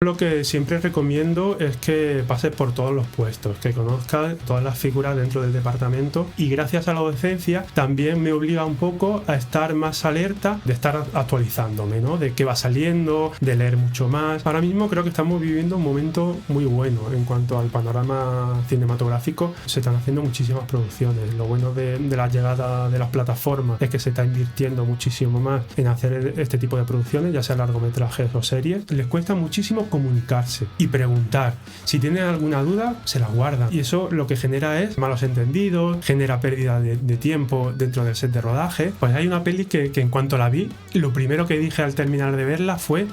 Lo que siempre recomiendo es que pases por todos los puestos, que conozcas todas las figuras dentro del departamento, y gracias a la docencia también me obliga un poco a estar más alerta, de estar actualizándome, ¿no? De qué va saliendo, de leer mucho más. Ahora mismo creo que estamos viviendo un momento muy bueno en cuanto al panorama cinematográfico. Se están haciendo muchísimas producciones. Lo bueno de la llegada de las plataformas es que se está invirtiendo muchísimo más en hacer este tipo de producciones, ya sea largometrajes o series. Les cuesta muchísimo comunicarse y preguntar. Si tienen alguna duda, se la guardan. Y eso lo que genera es malos entendidos, genera pérdida de tiempo dentro del set de rodaje. Pues hay una peli que en cuanto la vi, lo primero que dije al terminar de verla fue...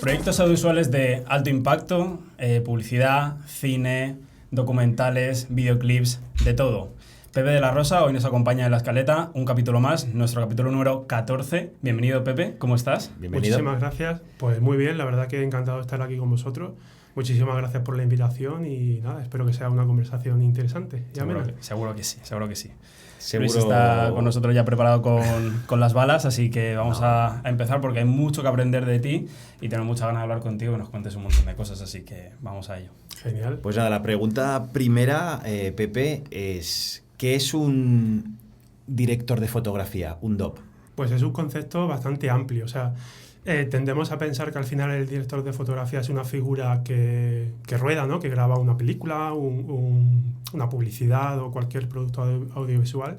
Proyectos audiovisuales de alto impacto, publicidad, cine, documentales, videoclips, de todo. Pepe de la Rosa hoy nos acompaña en La Escaleta, un capítulo más, nuestro capítulo número 14. Bienvenido, Pepe, ¿cómo estás? Bienvenido. Muchísimas gracias. Pues muy bien, la verdad que encantado de estar aquí con vosotros. Muchísimas gracias por la invitación y nada, espero que sea una conversación interesante. Seguro que sí. Seguro... Luis está con nosotros ya preparado con las balas, así que vamos a empezar porque hay mucho que aprender de ti y tengo muchas ganas de hablar contigo y nos cuentes un montón de cosas, así que vamos a ello. Genial. Pues nada, la pregunta primera, Pepe, es ¿qué es un director de fotografía, un DOP? Pues es un concepto bastante amplio, o sea, tendemos a pensar que al final el director de fotografía es una figura que rueda, ¿no? Que graba una película, una publicidad o cualquier producto audiovisual,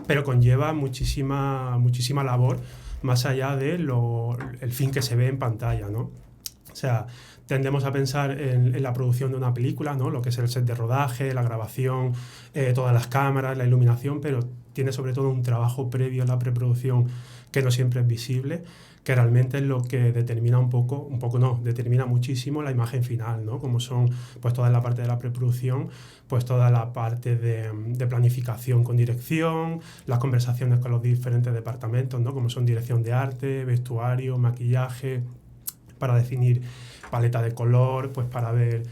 pero conlleva muchísima labor más allá del fin que se ve en pantalla, ¿no? O sea, tendemos a pensar en la producción de una película, ¿no? Lo que es el set de rodaje, la grabación, todas las cámaras, la iluminación, pero tiene sobre todo un trabajo previo a la preproducción que no siempre es visible, que realmente es lo que determina determina muchísimo la imagen final, ¿no? Como son pues toda la parte de la preproducción, pues toda la parte de planificación con dirección, las conversaciones con los diferentes departamentos, ¿no? Como son dirección de arte, vestuario, maquillaje, para definir paleta de color, pues para ver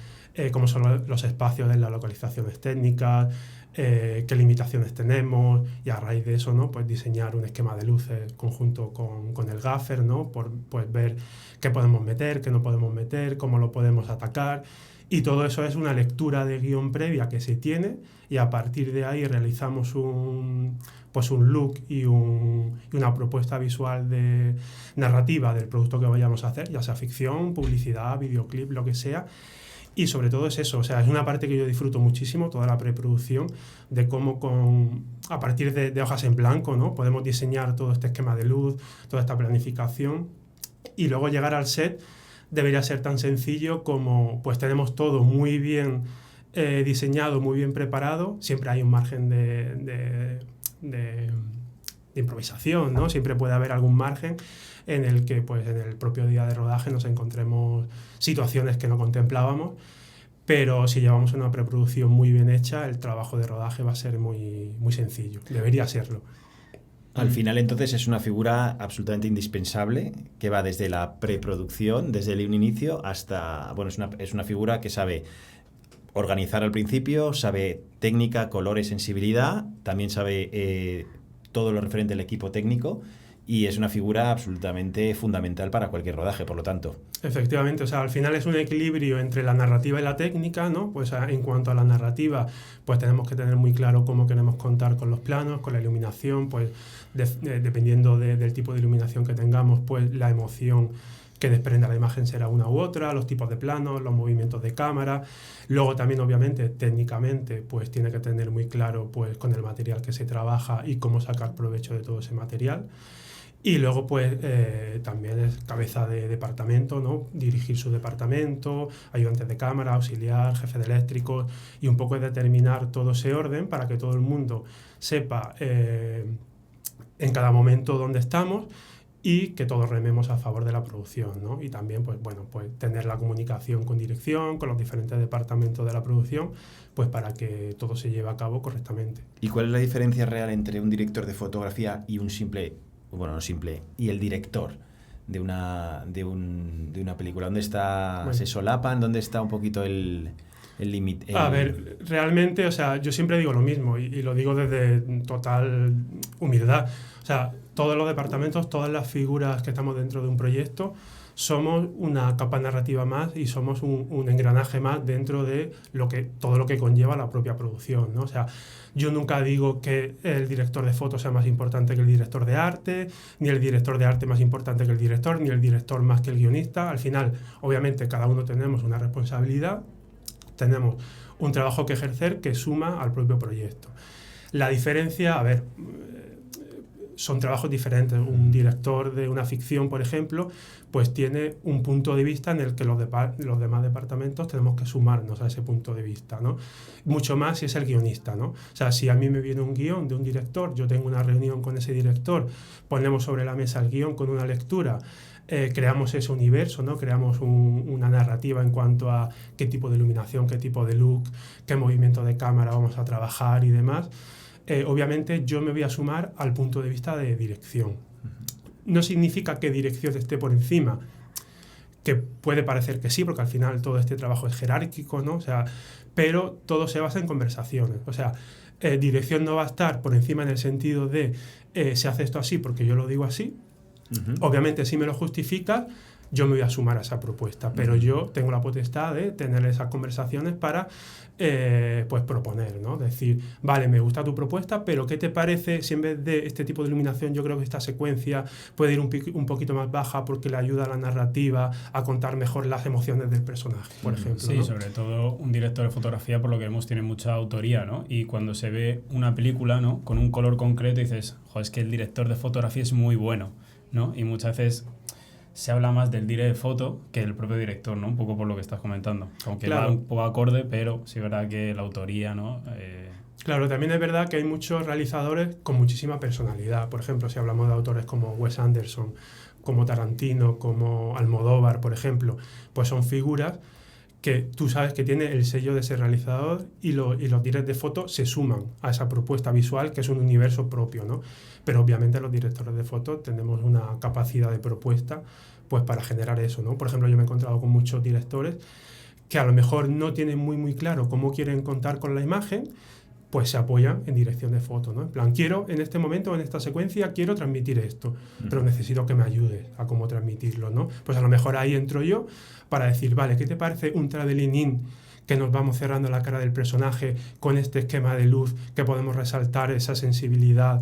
cómo son los espacios de las localizaciones técnicas, qué limitaciones tenemos, y a raíz de eso, ¿no? Pues diseñar un esquema de luces conjunto con el gaffer, ¿no? Pues ver qué podemos meter, qué no podemos meter, cómo lo podemos atacar, y todo eso es una lectura de guión previa que se tiene, y a partir de ahí realizamos un look y una propuesta visual de narrativa del producto que vayamos a hacer, ya sea ficción, publicidad, videoclip, lo que sea. Y sobre todo es eso, o sea, es una parte que yo disfruto muchísimo, toda la preproducción, de cómo a partir de hojas en blanco, ¿no? Podemos diseñar todo este esquema de luz, toda esta planificación, y luego llegar al set debería ser tan sencillo como pues tenemos todo muy bien diseñado, muy bien preparado. Siempre hay un margen de improvisación, ¿no? Siempre puede haber algún margen en el que pues en el propio día de rodaje nos encontremos situaciones que no contemplábamos, pero si llevamos una preproducción muy bien hecha, el trabajo de rodaje va a ser muy, muy sencillo, debería serlo. Al final, entonces, es una figura absolutamente indispensable que va desde la preproducción, desde el inicio hasta... Bueno, es una figura que sabe organizar al principio, sabe técnica, colores, sensibilidad, también sabe todo lo referente al equipo técnico, y es una figura absolutamente fundamental para cualquier rodaje, por lo tanto. Efectivamente, o sea, al final es un equilibrio entre la narrativa y la técnica, ¿no? Pues en cuanto a la narrativa, pues tenemos que tener muy claro cómo queremos contar con los planos, con la iluminación, pues dependiendo del tipo de iluminación que tengamos, pues la emoción que desprenda la imagen será una u otra, los tipos de planos, los movimientos de cámara. Luego también, obviamente, técnicamente, pues tiene que tener muy claro pues con el material que se trabaja y cómo sacar provecho de todo ese material. Y luego, pues, también es cabeza de departamento, ¿no? Dirigir su departamento, ayudante de cámara, auxiliar, jefe de eléctricos, y un poco es determinar todo ese orden para que todo el mundo sepa en cada momento dónde estamos y que todos rememos a favor de la producción, ¿no? Y también, pues, bueno, pues tener la comunicación con dirección, con los diferentes departamentos de la producción, pues para que todo se lleve a cabo correctamente. ¿Y cuál es la diferencia real entre un director de fotografía y y el director de una película? ¿Dónde está, se solapan? ¿Dónde está un poquito el...? el límite? A ver, realmente, o sea, yo siempre digo lo mismo y lo digo desde total humildad. O sea, todos los departamentos, todas las figuras que estamos dentro de un proyecto, somos una capa narrativa más y somos un engranaje más dentro de todo lo que conlleva la propia producción, ¿no? O sea, yo nunca digo que el director de foto sea más importante que el director de arte, ni el director de arte más importante que el director, ni el director más que el guionista. Al final, obviamente, cada uno tenemos una responsabilidad, tenemos un trabajo que ejercer que suma al propio proyecto. La diferencia, a ver, son trabajos diferentes. Un director de una ficción, por ejemplo, pues tiene un punto de vista en el que los demás departamentos tenemos que sumarnos a ese punto de vista, ¿no? Mucho más si es el guionista, ¿no? O sea, si a mí me viene un guión de un director, yo tengo una reunión con ese director, ponemos sobre la mesa el guión con una lectura, creamos ese universo, ¿no? Creamos una narrativa en cuanto a qué tipo de iluminación, qué tipo de look, qué movimiento de cámara vamos a trabajar y demás. Obviamente yo me voy a sumar al punto de vista de dirección. No significa que dirección esté por encima, que puede parecer que sí, porque al final todo este trabajo es jerárquico, ¿no? O sea, pero todo se basa en conversaciones. O sea, dirección no va a estar por encima en el sentido de se hace esto así porque yo lo digo así. Obviamente, si me lo justifica, yo me voy a sumar a esa propuesta, pero yo tengo la potestad de tener esas conversaciones para pues proponer, ¿no? Decir, vale, me gusta tu propuesta, pero ¿qué te parece si en vez de este tipo de iluminación yo creo que esta secuencia puede ir un poquito más baja porque le ayuda a la narrativa a contar mejor las emociones del personaje, por ejemplo? Sí, ¿no? sobre todo un director de fotografía, por lo que vemos, tiene mucha autoría, ¿no? Y cuando se ve una película, ¿no?, con un color concreto, dices, joder, es que el director de fotografía es muy bueno, ¿no? Y muchas veces se habla más del director de foto que del propio director, ¿no? Un poco por lo que estás comentando. Aunque claro, va un poco acorde, pero sí es verdad que la autoría, ¿no? Claro, también es verdad que hay muchos realizadores con muchísima personalidad. Por ejemplo, si hablamos de autores como Wes Anderson, como Tarantino, como Almodóvar, por ejemplo, pues son figuras que tú sabes que tiene el sello de ese realizador y los directores de foto se suman a esa propuesta visual que es un universo propio, ¿no? Pero obviamente los directores de foto tenemos una capacidad de propuesta pues para generar eso, ¿no? Por ejemplo, yo me he encontrado con muchos directores que a lo mejor no tienen muy claro cómo quieren contar con la imagen, pues se apoyan en dirección de foto, ¿no? En plan, quiero en este momento, en esta secuencia, quiero transmitir esto, pero necesito que me ayudes a cómo transmitirlo, ¿no? Pues a lo mejor ahí entro yo para decir, vale, ¿qué te parece un traveling in que nos vamos cerrando la cara del personaje con este esquema de luz que podemos resaltar esa sensibilidad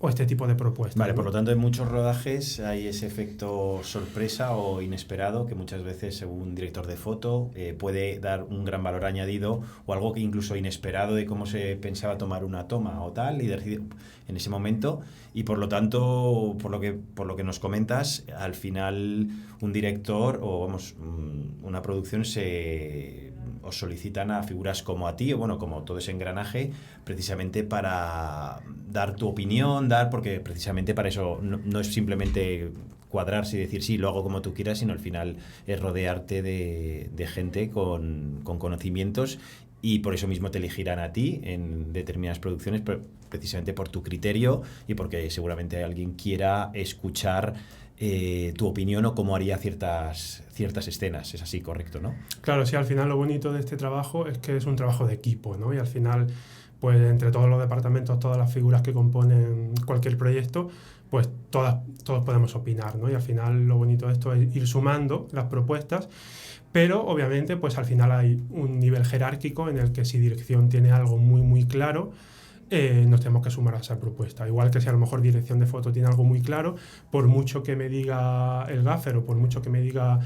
o este tipo de propuestas? Vale, ¿no? por lo tanto, en muchos rodajes hay ese efecto sorpresa o inesperado que muchas veces, según un director de foto, puede dar un gran valor añadido o algo que incluso inesperado de cómo se pensaba tomar una toma o tal y decidir en ese momento. Y por lo tanto, por lo que nos comentas, al final un director o vamos una producción os solicitan a figuras como a ti o bueno, como todo ese engranaje, precisamente para dar tu opinión, porque precisamente para eso no es simplemente cuadrarse y decir sí, lo hago como tú quieras, sino al final es rodearte de gente con conocimientos y por eso mismo te elegirán a ti en determinadas producciones, precisamente por tu criterio y porque seguramente alguien quiera escuchar tu opinión o cómo haría ciertas escenas. Es así, correcto, ¿no? Claro, sí, al final lo bonito de este trabajo es que es un trabajo de equipo, ¿no? Y al final, pues entre todos los departamentos, todas las figuras que componen cualquier proyecto, pues todos podemos opinar, ¿no? Y al final lo bonito de esto es ir sumando las propuestas, pero obviamente pues al final hay un nivel jerárquico en el que si dirección tiene algo muy claro, nos tenemos que sumar a esa propuesta. Igual que si a lo mejor dirección de foto tiene algo muy claro, por mucho que me diga el gaffer o por mucho que me diga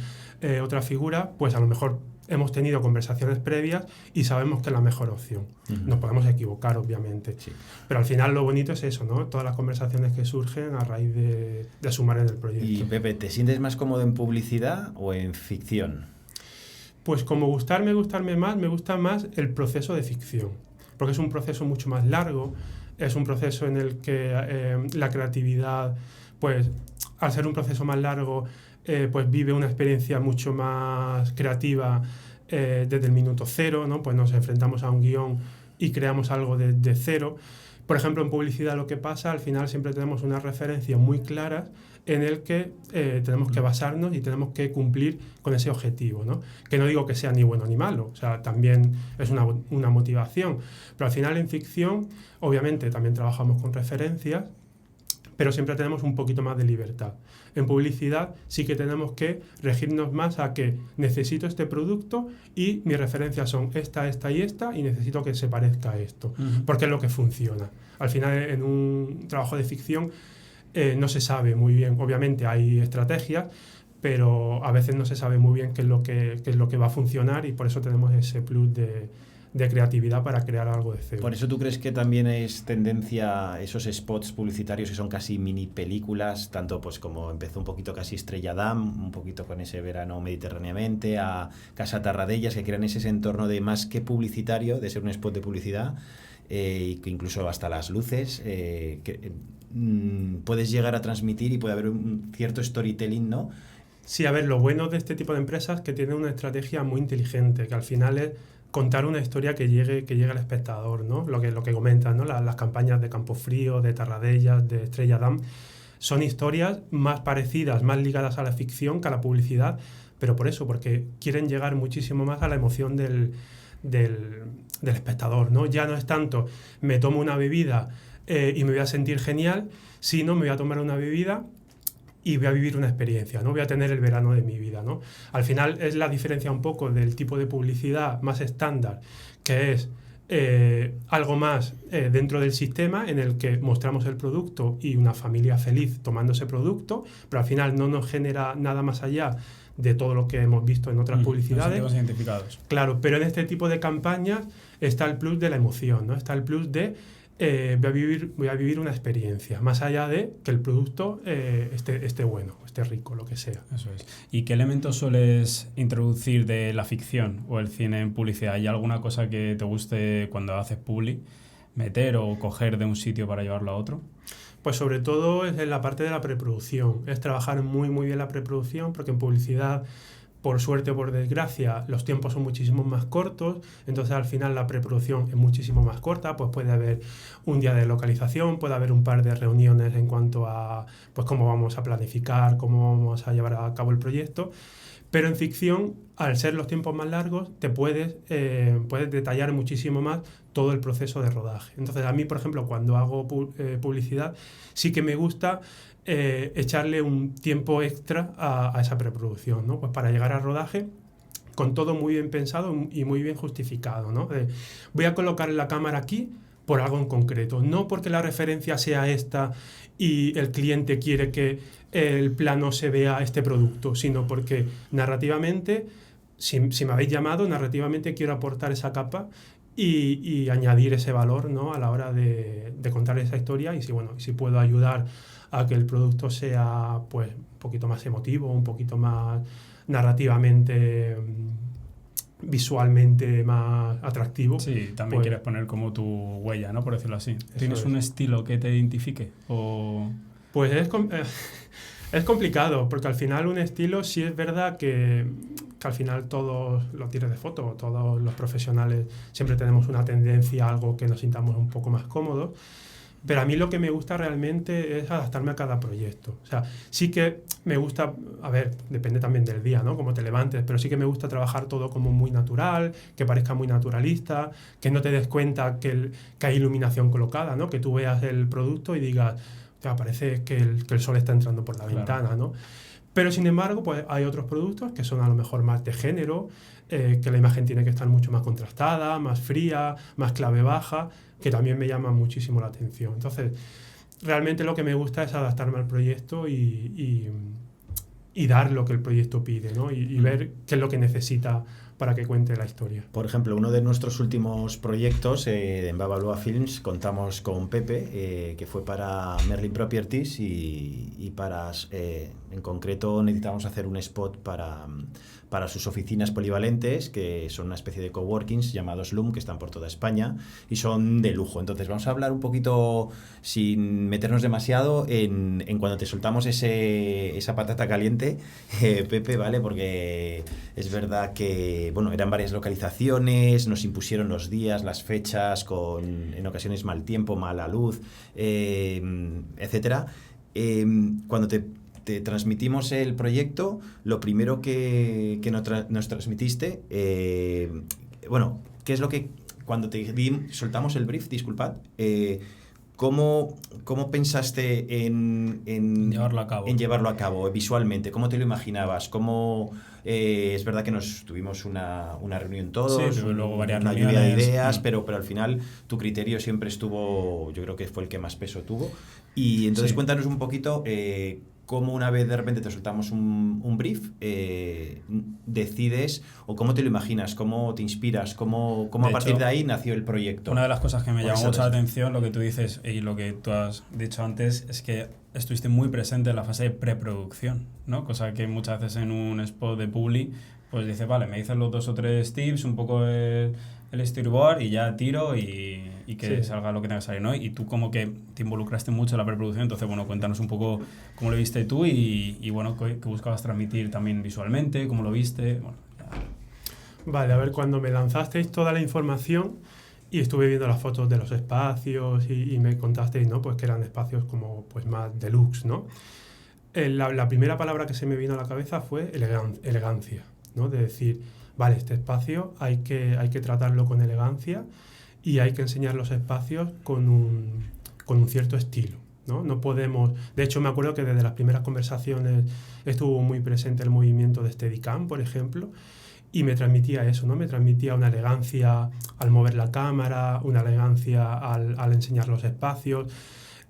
otra figura, pues a lo mejor hemos tenido conversaciones previas y sabemos que es la mejor opción. Nos podemos equivocar, obviamente. Sí. Pero al final lo bonito es eso, ¿no? Todas las conversaciones que surgen a raíz de sumar en el proyecto. Y Pepe, ¿te sientes más cómodo en publicidad o en ficción? Pues como gustarme más, me gusta más el proceso de ficción. Porque es un proceso mucho más largo, es un proceso en el que la creatividad, pues al ser un proceso más largo, pues vive una experiencia mucho más creativa desde el minuto cero, ¿no? Pues nos enfrentamos a un guión y creamos algo de cero, Por ejemplo, en publicidad lo que pasa, al final siempre tenemos unas referencias muy claras en el que tenemos que basarnos y tenemos que cumplir con ese objetivo, ¿no? Que no digo que sea ni bueno ni malo, o sea, también es una motivación, pero al final en ficción, obviamente, también trabajamos con referencias, pero siempre tenemos un poquito más de libertad. En publicidad sí que tenemos que regirnos más a que necesito este producto y mis referencias son esta y esta, y necesito que se parezca a esto, porque es lo que funciona. Al final, en un trabajo de ficción no se sabe muy bien, obviamente hay estrategias, pero a veces no se sabe muy bien qué es lo que va a funcionar, y por eso tenemos ese plus de creatividad para crear algo de cero. Por eso tú crees que también es tendencia esos spots publicitarios que son casi mini películas, tanto pues como empezó un poquito casi Estrella Damm, un poquito con ese verano mediterráneamente, a Casa Tarradellas, que crean ese entorno de más que publicitario, de ser un spot de publicidad, y que incluso hasta las luces, puedes llegar a transmitir y puede haber un cierto storytelling, ¿no? Sí, a ver, lo bueno de este tipo de empresas es que tienen una estrategia muy inteligente, que al final es contar una historia que llegue al espectador, ¿no? Lo que comentas, ¿no? Las campañas de Campofrío, de Tarradellas, de Estrella Damm, son historias más parecidas, más ligadas a la ficción que a la publicidad, pero por eso, porque quieren llegar muchísimo más a la emoción del espectador, ¿no? Ya no es tanto me tomo una bebida y me voy a sentir genial, sino me voy a tomar una bebida y voy a vivir una experiencia, ¿no? Voy a tener el verano de mi vida, ¿no? Al final es la diferencia un poco del tipo de publicidad más estándar, que es algo más dentro del sistema, en el que mostramos el producto y una familia feliz tomando ese producto, pero al final no nos genera nada más allá de todo lo que hemos visto en otras publicidades. Nos sentimos identificados. Claro, pero en este tipo de campañas está el plus de la emoción, ¿no? Está el plus de voy a vivir una experiencia, más allá de que el producto esté bueno, esté rico, lo que sea. Eso es. ¿Y qué elementos sueles introducir de la ficción o el cine en publicidad? ¿Hay alguna cosa que te guste cuando haces publi meter o coger de un sitio para llevarlo a otro? Pues sobre todo es en la parte de la preproducción, es trabajar muy muy bien la preproducción, porque en publicidad, por suerte o por desgracia, los tiempos son muchísimo más cortos, entonces al final la preproducción es muchísimo más corta, pues puede haber un día de localización, puede haber un par de reuniones en cuanto a pues cómo vamos a planificar, cómo vamos a llevar a cabo el proyecto, pero en ficción, al ser los tiempos más largos, te puedes detallar muchísimo más todo el proceso de rodaje. Entonces a mí, por ejemplo, cuando hago publicidad, sí que me gusta echarle un tiempo extra a esa preproducción, ¿no? Pues para llegar al rodaje con todo muy bien pensado y muy bien justificado, ¿no? Voy a colocar la cámara aquí por algo en concreto, no porque la referencia sea esta y el cliente quiere que el plano se vea este producto, sino porque narrativamente, si me habéis llamado, narrativamente quiero aportar esa capa y añadir ese valor, ¿no? A la hora de contar esa historia, y si puedo ayudar a que el producto sea pues un poquito más emotivo, un poquito más narrativamente, visualmente más atractivo. Sí, también pues, quieres poner como tu huella, ¿no? Por decirlo así. ¿Tienes es un estilo que te identifique? O... Pues es complicado, porque al final un estilo, sí es verdad que al final todos los tires de foto, todos los profesionales siempre tenemos una tendencia a algo que nos sintamos un poco más cómodos, pero a mí lo que me gusta realmente es adaptarme a cada proyecto. O sea, sí que me gusta, a ver, depende también del día, ¿no? Cómo te levantes, pero sí que me gusta trabajar todo como muy natural, que parezca muy naturalista, que no te des cuenta que hay iluminación colocada, ¿no? Que tú veas el producto y digas, parece que el sol está entrando por la ventana, ¿no? Pero sin embargo, pues hay otros productos que son a lo mejor más de género, que la imagen tiene que estar mucho más contrastada, más fría, más clave baja, que también me llama muchísimo la atención. Entonces, realmente lo que me gusta es adaptarme al proyecto y dar lo que el proyecto pide, ¿no? Y ver qué es lo que necesita para que cuente la historia. Por ejemplo, uno de nuestros últimos proyectos en Babalua Films contamos con Pepe, que fue para Merlin Properties y para En concreto necesitábamos hacer un spot para sus oficinas polivalentes, que son una especie de coworkings llamados Loom, que están por toda España y son de lujo. Entonces vamos a hablar un poquito, sin meternos demasiado, en cuando te soltamos esa patata caliente, Pepe, ¿vale? Porque es verdad que, bueno, eran varias localizaciones, nos impusieron los días, las fechas, con en ocasiones mal tiempo, mala luz, etcétera. Cuando te transmitimos el proyecto, lo primero que nos transmitiste, bueno, ¿qué es lo que, cuando soltamos el brief, disculpad, ¿cómo pensaste en llevarlo a cabo visualmente? ¿Cómo te lo imaginabas? Es verdad que tuvimos una reunión todos, sí, pero luego varias una lluvia de reuniones, ideas, pero al final tu criterio siempre estuvo, yo creo que fue el que más peso tuvo. Y entonces Sí. cuéntanos un poquito cómo, una vez de repente te soltamos un brief, decides, o cómo te lo imaginas, cómo te inspiras, cómo a partir de ahí nació el proyecto. Una de las cosas que me llamó mucho la atención, atención, lo que tú dices y lo que tú has dicho antes, es que estuviste muy presente en la fase de preproducción, ¿no? Cosa que muchas veces en un spot de Publi, pues dices, vale, me dices los 2 o 3 tips, un poco el storyboard y ya tiro y que salga lo que tenga que salir, ¿no? Y tú como que te involucraste mucho en la preproducción, entonces, bueno, cuéntanos un poco cómo lo viste tú y bueno, qué buscabas transmitir también visualmente, cómo lo viste, bueno, ya. Vale, a ver, cuando me lanzasteis toda la información y estuve viendo las fotos de los espacios y me contasteis, ¿no? Pues que eran espacios como pues más deluxe, ¿no? La primera palabra que se me vino a la cabeza fue elegancia, ¿no? De decir, vale, este espacio hay que tratarlo con elegancia y hay que enseñar los espacios con un cierto estilo, ¿no? No podemos... De hecho, me acuerdo que desde las primeras conversaciones estuvo muy presente el movimiento de Steadicam, por ejemplo, y me transmitía eso, ¿no? Me transmitía una elegancia al mover la cámara, una elegancia al enseñar los espacios,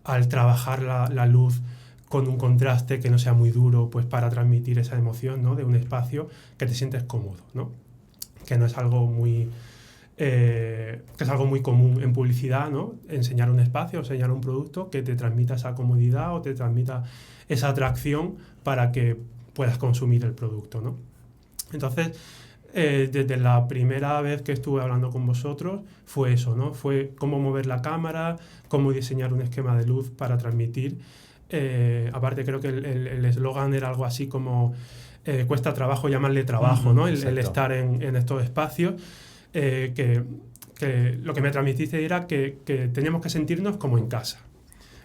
al trabajar la luz con un contraste que no sea muy duro, pues para transmitir esa emoción, ¿no? De un espacio que te sientes cómodo, ¿no? Que no es algo muy... que es algo muy común en publicidad, ¿no? Enseñar un espacio, enseñar un producto que te transmita esa comodidad o te transmita esa atracción para que puedas consumir el producto, ¿no? Entonces, desde la primera vez que estuve hablando con vosotros fue eso, ¿no? Fue cómo mover la cámara, cómo diseñar un esquema de luz para transmitir. Aparte, creo que el eslogan era algo así como cuesta trabajo llamarle trabajo, ¿no? El estar en estos espacios. Que lo que me transmitiste era que teníamos que sentirnos como en casa.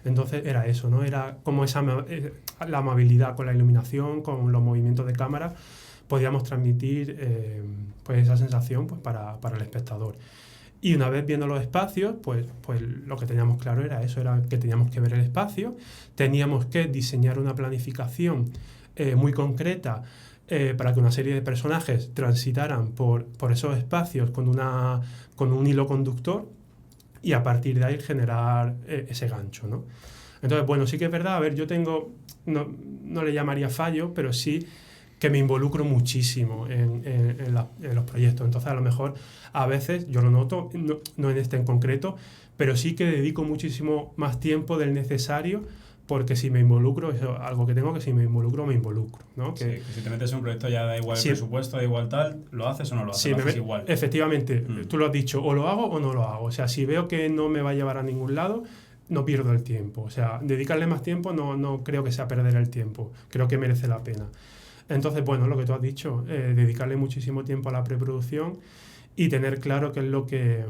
Entonces era eso, ¿no? Era como la amabilidad con la iluminación, con los movimientos de cámara, podíamos transmitir pues esa sensación pues para el espectador. Y una vez viendo los espacios, pues lo que teníamos claro era eso, era que teníamos que ver el espacio, teníamos que diseñar una planificación muy concreta para que una serie de personajes transitaran por esos espacios con un hilo conductor y a partir de ahí generar ese gancho, ¿no? Entonces, bueno, sí que es verdad, a ver, yo tengo, no le llamaría fallo, pero sí que me involucro muchísimo en los proyectos. Entonces, a lo mejor, a veces, yo lo noto, no en este en concreto, pero sí que dedico muchísimo más tiempo del necesario, porque si me involucro, es algo que tengo que si me involucro, ¿no? Que si te metes en un proyecto ya da igual el presupuesto, da igual tal, ¿lo haces o no lo haces? Sí, lo haces igual. Efectivamente, tú lo has dicho, o lo hago o no lo hago. O sea, si veo que no me va a llevar a ningún lado, no pierdo el tiempo. O sea, dedicarle más tiempo no creo que sea perder el tiempo. Creo que merece la pena. Entonces, bueno, lo que tú has dicho, dedicarle muchísimo tiempo a la preproducción y tener claro qué es lo que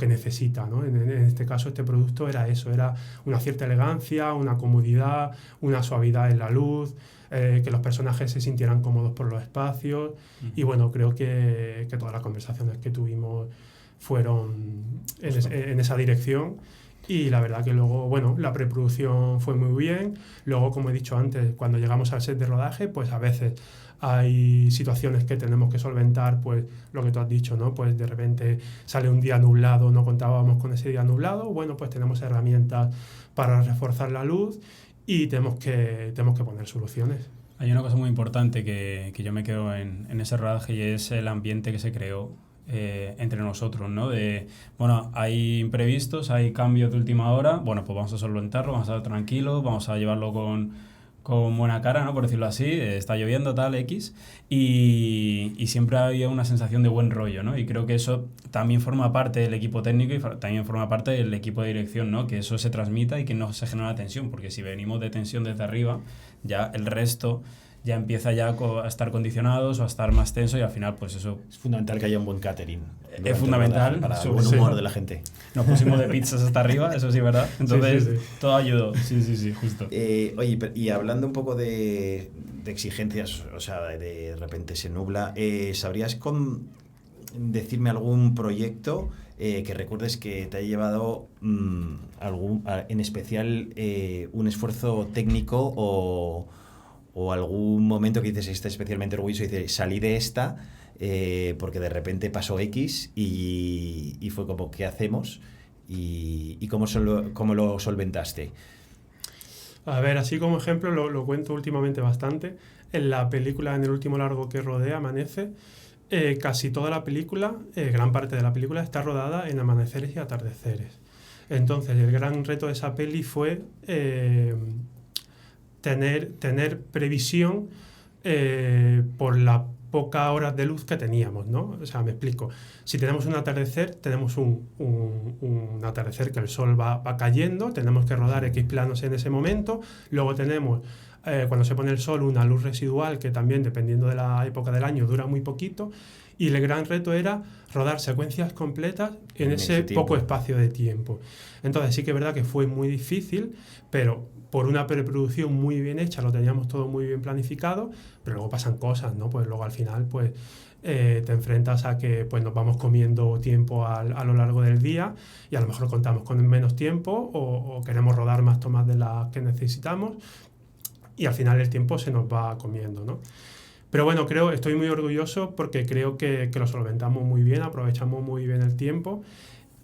necesita, ¿no? En este caso, este producto era eso, era una cierta elegancia, una comodidad, una suavidad en la luz, que los personajes se sintieran cómodos por los espacios. Y bueno, creo que todas las conversaciones que tuvimos fueron en esa dirección. Y la verdad que luego, bueno, la preproducción fue muy bien. Luego, como he dicho antes, cuando llegamos al set de rodaje, pues a veces hay situaciones que tenemos que solventar, pues lo que tú has dicho, ¿no? Pues de repente sale un día nublado, no contábamos con ese día nublado, bueno, pues tenemos herramientas para reforzar la luz y tenemos que poner soluciones. Hay una cosa muy importante que yo me quedo en ese rodaje y es el ambiente que se creó entre nosotros, ¿no? Bueno, hay imprevistos, hay cambios de última hora, bueno, pues vamos a solventarlo, vamos a estar tranquilos, vamos a llevarlo con con buena cara, ¿no? Por decirlo así, está lloviendo, tal, X, y siempre había una sensación de buen rollo, ¿no? Y creo que eso también forma parte del equipo técnico y también forma parte del equipo de dirección, ¿no? Que eso se transmita y que no se genera tensión, porque si venimos de tensión desde arriba, ya el resto ya empieza ya a estar condicionados o a estar más tenso y al final pues eso... Es fundamental que haya un buen catering. Es fundamental. Para el buen humor de la gente. Nos pusimos de pizzas hasta arriba, eso sí, ¿verdad? Entonces Sí. todo ayudó. Sí, justo. Oye, y hablando un poco de exigencias, o sea, de repente se nubla, ¿sabrías decirme algún proyecto que recuerdes que te haya llevado en especial un esfuerzo técnico o algún momento que dices está especialmente orgulloso y dices salí de esta porque de repente pasó X y fue como ¿qué hacemos? Y cómo lo solventaste? A ver, así como ejemplo, lo cuento últimamente bastante. En la película, en el último largo que rodé, Amanece, casi toda la película, gran parte de la película, está rodada en amaneceres y atardeceres. Entonces, el gran reto de esa peli fue tener previsión por las pocas horas de luz que teníamos, ¿no? O sea, me explico. Si tenemos un atardecer, tenemos un atardecer que el sol va cayendo, tenemos que rodar X planos en ese momento, luego tenemos, cuando se pone el sol, una luz residual que también, dependiendo de la época del año, dura muy poquito, y el gran reto era rodar secuencias completas en ese poco espacio de tiempo. Entonces sí que es verdad que fue muy difícil, pero por una preproducción muy bien hecha, lo teníamos todo muy bien planificado, pero luego pasan cosas, ¿no? Pues luego al final pues te enfrentas a que pues nos vamos comiendo tiempo a lo largo del día y a lo mejor contamos con menos tiempo o queremos rodar más tomas de las que necesitamos y al final el tiempo se nos va comiendo, ¿no? Pero bueno, estoy muy orgulloso porque creo que lo solventamos muy bien, aprovechamos muy bien el tiempo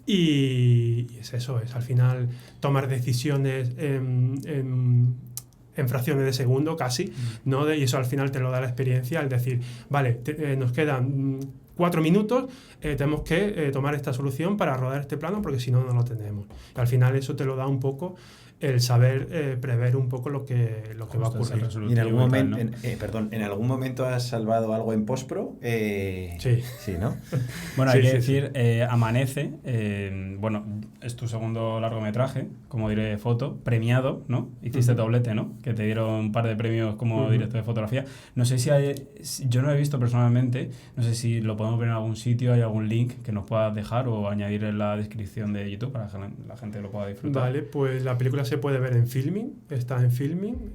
y es eso, es al final tomar decisiones en fracciones de segundo casi, ¿no? Y eso al final te lo da la experiencia, el decir, vale, nos quedan 4 minutos, tenemos que tomar esta solución para rodar este plano porque si no, no lo tenemos. Y al final eso te lo da un poco el saber prever un poco lo que va a ocurrir. ¿Y en algún momento has salvado algo en postpro? Sí. Sí, ¿no? Bueno, hay que decir, Amanece, bueno, es tu segundo largometraje, como diré, foto, premiado, ¿no? Hiciste doblete, ¿no? Que te dieron un par de premios como director de fotografía. No sé si yo no lo he visto personalmente, no sé si lo podemos ver en algún sitio, hay algún link que nos puedas dejar o añadir en la descripción de YouTube para que la gente lo pueda disfrutar. Vale, pues la película se puede ver en Filmin, está en Filmin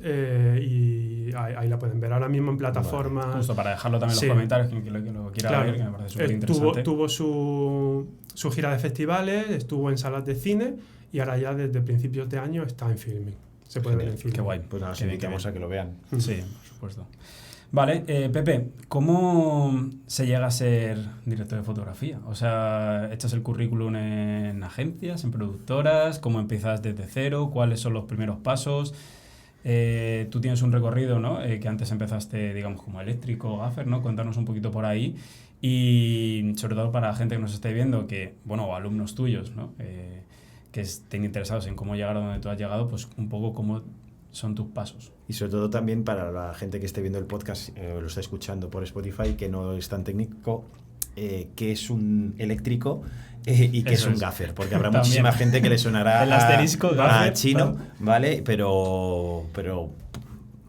y ahí la pueden ver ahora mismo en plataformas. Vale. Justo para dejarlo también en los comentarios, quien lo quiera ver, que me parece súper interesante. Tuvo su gira de festivales, estuvo en salas de cine y ahora ya desde principios de año está en Filmin. Se puede ver en Filmin. Qué guay. Pues nada, invitamos a que lo vean. Sí, por supuesto. Vale, Pepe, ¿cómo se llega a ser director de fotografía? O sea, ¿echas el currículum en agencias, en productoras? ¿Cómo empiezas desde cero? ¿Cuáles son los primeros pasos? Tú tienes un recorrido, ¿no? Que antes empezaste, digamos, como eléctrico, gaffer, ¿no? Cuéntanos un poquito por ahí. Y sobre todo para la gente que nos esté viendo, o alumnos tuyos, ¿no? Que estén interesados en cómo llegar a donde tú has llegado, pues un poco cómo son tus pasos. Y sobre todo también para la gente que esté viendo el podcast, lo está escuchando por Spotify, que no es tan técnico, qué es un eléctrico y qué es un gaffer, porque habrá muchísima gente que le sonará el asterisco, a chino, ¿vale? Pero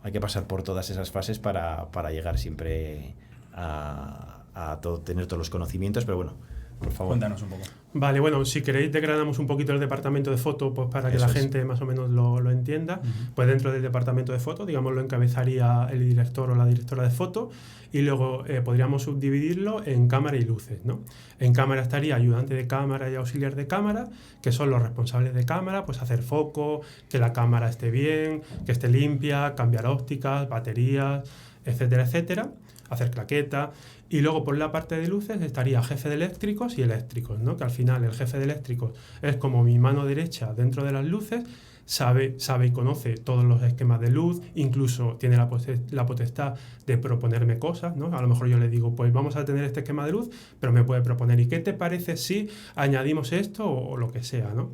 hay que pasar por todas esas fases para llegar siempre a tener todos los conocimientos, pero bueno, por favor. Cuéntanos un poco. Vale, bueno, si queréis desgranamos un poquito el departamento de foto, pues para que la gente más o menos lo entienda. Pues dentro del departamento de foto, digamos, lo encabezaría el director o la directora de foto y luego podríamos subdividirlo en cámara y luces, ¿no? En cámara estaría ayudante de cámara y auxiliar de cámara, que son los responsables de cámara, pues hacer foco, que la cámara esté bien, que esté limpia, cambiar ópticas, baterías, etcétera, etcétera, hacer claqueta. Y luego por la parte de luces estaría jefe de eléctricos y eléctricos, ¿no? Que al final el jefe de eléctricos es como mi mano derecha dentro de las luces, sabe y conoce todos los esquemas de luz, incluso tiene la potestad de proponerme cosas, ¿no? A lo mejor yo le digo, pues vamos a tener este esquema de luz, pero me puede proponer, ¿y qué te parece si añadimos esto o lo que sea, ¿no?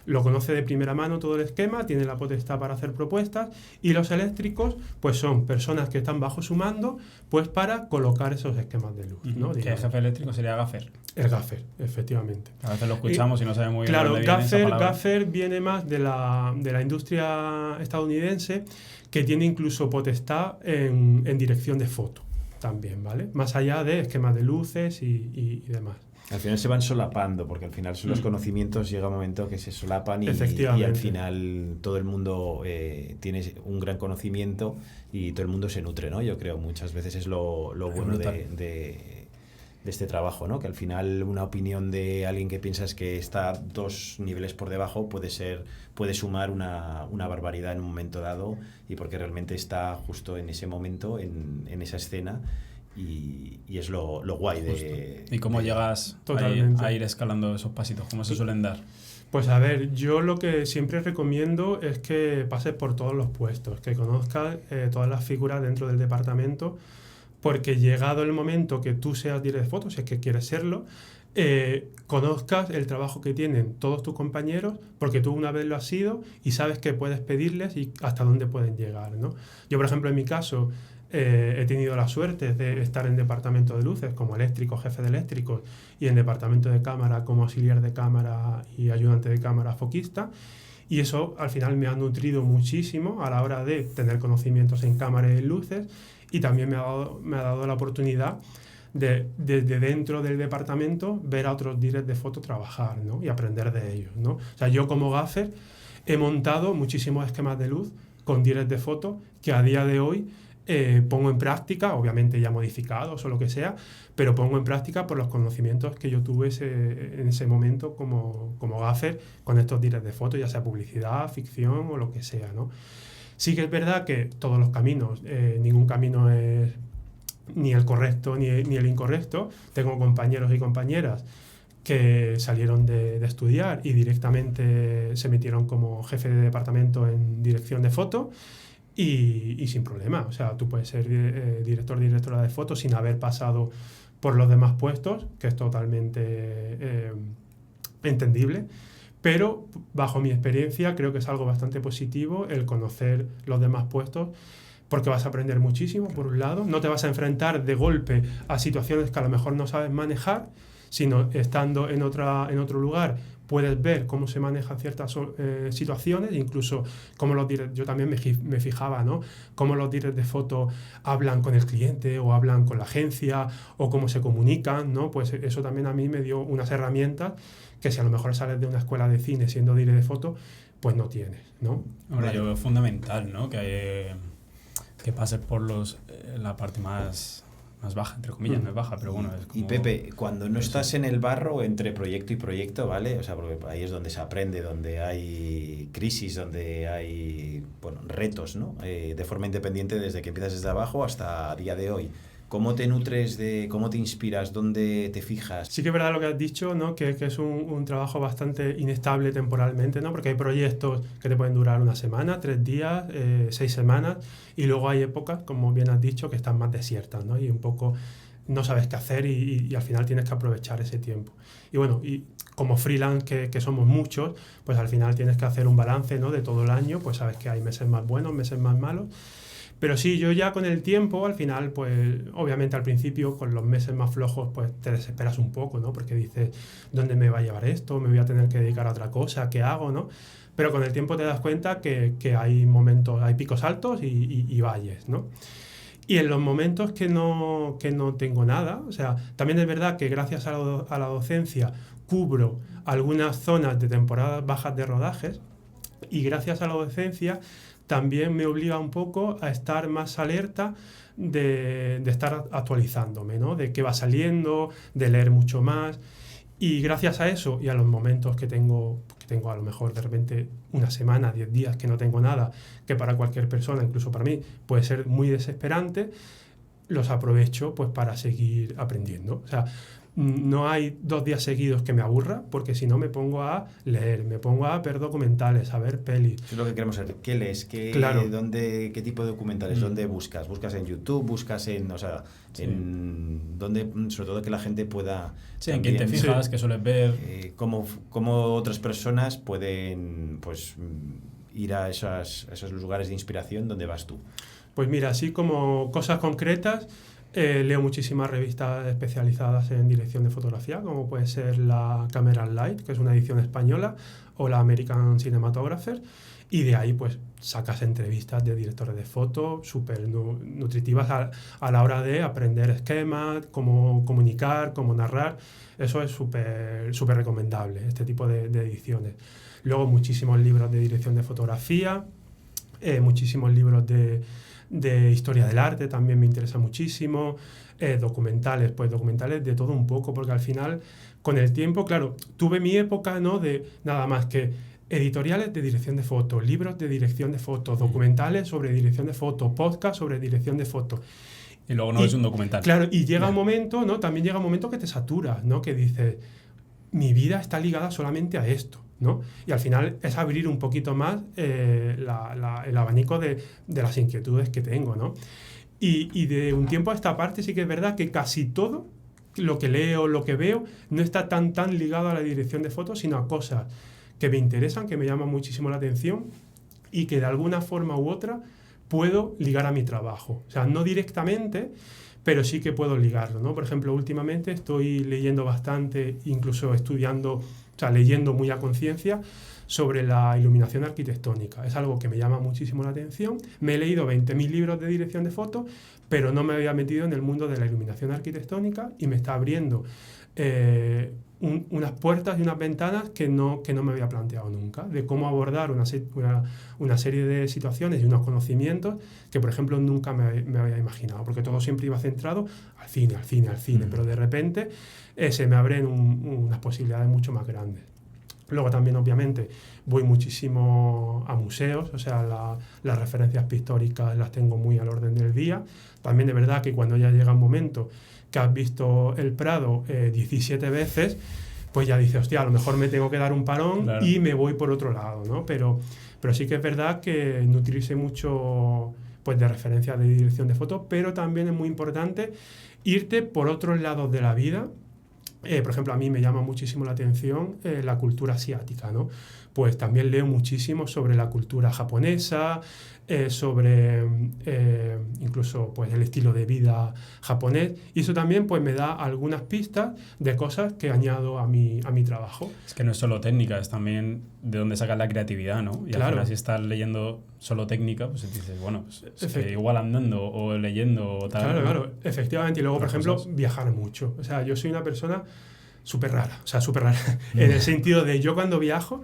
lo conoce de primera mano todo el esquema, tiene la potestad para hacer propuestas, y los eléctricos pues son personas que están bajo su mando pues para colocar esos esquemas de luz, ¿no? Que el jefe eléctrico sería gaffer. El gaffer, efectivamente. A veces lo escuchamos y no sabemos muy bien claro, dónde viene esa palabra. gaffer viene más de la industria estadounidense, que tiene incluso potestad en dirección de foto también, ¿vale? Más allá de esquemas de luces y demás. Al final se van solapando, porque al final los conocimientos llega un momento que se solapan y al final todo el mundo tiene un gran conocimiento y todo el mundo se nutre, ¿no? Yo creo muchas veces es lo bueno de este trabajo, ¿no? Que al final una opinión de alguien que piensas que está 2 niveles por debajo puede sumar una barbaridad en un momento dado, y porque realmente está justo en ese momento, en esa escena. Y es lo guay de... ¿Y cómo llegas a ir escalando esos pasitos? ¿Cómo se suelen dar? Pues a ver, yo lo que siempre recomiendo es que pases por todos los puestos, que conozcas todas las figuras dentro del departamento, porque llegado el momento que tú seas director de foto, si es que quieres serlo, conozcas el trabajo que tienen todos tus compañeros, porque tú una vez lo has sido y sabes que puedes pedirles y hasta dónde pueden llegar, ¿no? Yo, por ejemplo, en mi caso... he tenido la suerte de estar en departamento de luces como eléctrico, jefe de eléctricos, y en departamento de cámara como auxiliar de cámara y ayudante de cámara foquista, y eso al final me ha nutrido muchísimo a la hora de tener conocimientos en cámara y en luces, y también me ha dado la oportunidad de desde dentro del departamento ver a otros directores de foto trabajar, ¿no? Y aprender de ellos, ¿no? O sea, yo como gaffer he montado muchísimos esquemas de luz con directores de foto que a día de hoy pongo en práctica, obviamente ya modificados o lo que sea, pero pongo en práctica por los conocimientos que yo tuve en ese momento como gaffer con estos directores de foto, ya sea publicidad, ficción o lo que sea, ¿no? Sí que es verdad que todos los caminos, ningún camino es ni el correcto ni el incorrecto. Tengo compañeros y compañeras que salieron de estudiar y directamente se metieron como jefe de departamento en dirección de foto, y sin problema. O sea, tú puedes ser directora de foto sin haber pasado por los demás puestos, que es totalmente entendible, pero bajo mi experiencia creo que es algo bastante positivo el conocer los demás puestos, porque vas a aprender muchísimo, por un lado. No te vas a enfrentar de golpe a situaciones que a lo mejor no sabes manejar, sino estando en otro lugar puedes ver cómo se manejan ciertas situaciones, incluso cómo yo también me fijaba, ¿no? Cómo los directores de foto hablan con el cliente o hablan con la agencia o cómo se comunican, ¿no? Pues eso también a mí me dio unas herramientas que si a lo mejor sales de una escuela de cine siendo director de foto, pues no tienes, ¿no? Hombre, yo veo fundamental, ¿no? Que pases por la parte más baja, entre comillas, no es baja, pero bueno, es como... Y Pepe, cuando no estás en el barro entre proyecto y proyecto, ¿vale? O sea, porque ahí es donde se aprende, donde hay crisis, donde hay, retos, ¿no? De forma independiente desde que empiezas desde abajo hasta a día de hoy. ¿Cómo te nutres cómo te inspiras, dónde te fijas? Sí que es verdad lo que has dicho, ¿no? Que es un trabajo bastante inestable temporalmente, ¿no? Porque hay proyectos que te pueden durar 1 semana, 3 días, 6 semanas, y luego hay épocas, como bien has dicho, que están más desiertas, ¿no? Y un poco no sabes qué hacer y al final tienes que aprovechar ese tiempo. Y bueno, y como freelance que somos muchos, pues al final tienes que hacer un balance, ¿no? De todo el año, pues sabes que hay meses más buenos, meses más malos. Pero sí, yo ya con el tiempo, al final, pues obviamente al principio, con los meses más flojos, pues te desesperas un poco, ¿no? Porque dices, ¿dónde me va a llevar esto? ¿Me voy a tener que dedicar a otra cosa? ¿Qué hago, no? Pero con el tiempo te das cuenta que hay momentos, hay picos altos y valles, ¿no? Y en los momentos que no tengo nada, o sea, también es verdad que gracias a la docencia cubro algunas zonas de temporadas bajas de rodajes, y gracias a la docencia también me obliga un poco a estar más alerta de estar actualizándome, ¿no? De qué va saliendo, de leer mucho más. Y gracias a eso y a los momentos que tengo a lo mejor de repente 1 semana, 10 días que no tengo nada, que para cualquier persona, incluso para mí, puede ser muy desesperante, los aprovecho pues para seguir aprendiendo. O sea, no hay 2 días seguidos que me aburra, porque si no me pongo a leer, me pongo a ver documentales, a ver pelis. Eso es lo que queremos saber. ¿Qué lees? Claro. ¿Qué tipo de documentales? ¿Dónde buscas? ¿Buscas en YouTube? ¿Buscas en, dónde, sobre todo que la gente pueda... Sí, en quién te fijas, qué sueles ver. Cómo otras personas pueden, pues, ir a esos lugares de inspiración donde vas tú. Pues mira, así como cosas concretas, leo muchísimas revistas especializadas en dirección de fotografía, como puede ser la Camera Light, que es una edición española, o la American Cinematographer, y de ahí pues sacas entrevistas de directores de foto súper nutritivas a la hora de aprender esquemas, cómo comunicar, cómo narrar. Eso es súper recomendable, este tipo de ediciones. Luego muchísimos libros de dirección de fotografía, muchísimos libros de historia del arte, también me interesa muchísimo, documentales de todo un poco, porque al final, con el tiempo, claro, tuve mi época, ¿no?, de nada más que editoriales de dirección de foto, libros de dirección de foto, documentales sobre dirección de foto, podcast sobre dirección de foto. Y luego no es un documental. Claro, y llega un momento, ¿no?, también llega un momento que te saturas, ¿no?, que dices, mi vida está ligada solamente a esto, ¿no? Y al final es abrir un poquito más el abanico de las inquietudes que tengo, ¿no? Y de un tiempo a esta parte sí que es verdad que casi todo lo que leo, lo que veo, no está tan ligado a la dirección de fotos, sino a cosas que me interesan, que me llaman muchísimo la atención y que de alguna forma u otra puedo ligar a mi trabajo. O sea, no directamente, pero sí que puedo ligarlo, ¿no? Por ejemplo, últimamente estoy leyendo bastante, incluso estudiando, o sea, leyendo muy a conciencia sobre la iluminación arquitectónica. Es algo que me llama muchísimo la atención. Me he leído 20.000 libros de dirección de foto, pero no me había metido en el mundo de la iluminación arquitectónica y me está abriendo unas puertas y unas ventanas que no me había planteado nunca, de cómo abordar una serie de situaciones y unos conocimientos que, por ejemplo, nunca me había imaginado, porque todo siempre iba centrado al cine, pero de repente se me abren unas posibilidades mucho más grandes. Luego también, obviamente, voy muchísimo a museos, o sea, las referencias pictóricas las tengo muy al orden del día. También de verdad que cuando ya llega un momento que has visto el Prado 17 veces, pues ya dices, hostia, a lo mejor me tengo que dar un parón, claro, y me voy por otro lado, ¿no? Pero sí que es verdad que nutrirse mucho pues de referencias de dirección de foto, pero también es muy importante irte por otros lados de la vida. Por ejemplo, a mí me llama muchísimo la atención la cultura asiática, ¿no? Pues también leo muchísimo sobre la cultura japonesa, sobre incluso pues el estilo de vida japonés, y eso también pues me da algunas pistas de cosas que añado a mi trabajo. Es que no es solo técnica, es también de dónde sacas la creatividad, ¿no? Y claro, al final, si estás leyendo solo técnica, pues dices, bueno, pues, igual andando o leyendo o tal. Claro, efectivamente. Y luego, por ejemplo, viajar mucho. O sea, yo soy una persona súper rara, en el sentido de yo cuando viajo,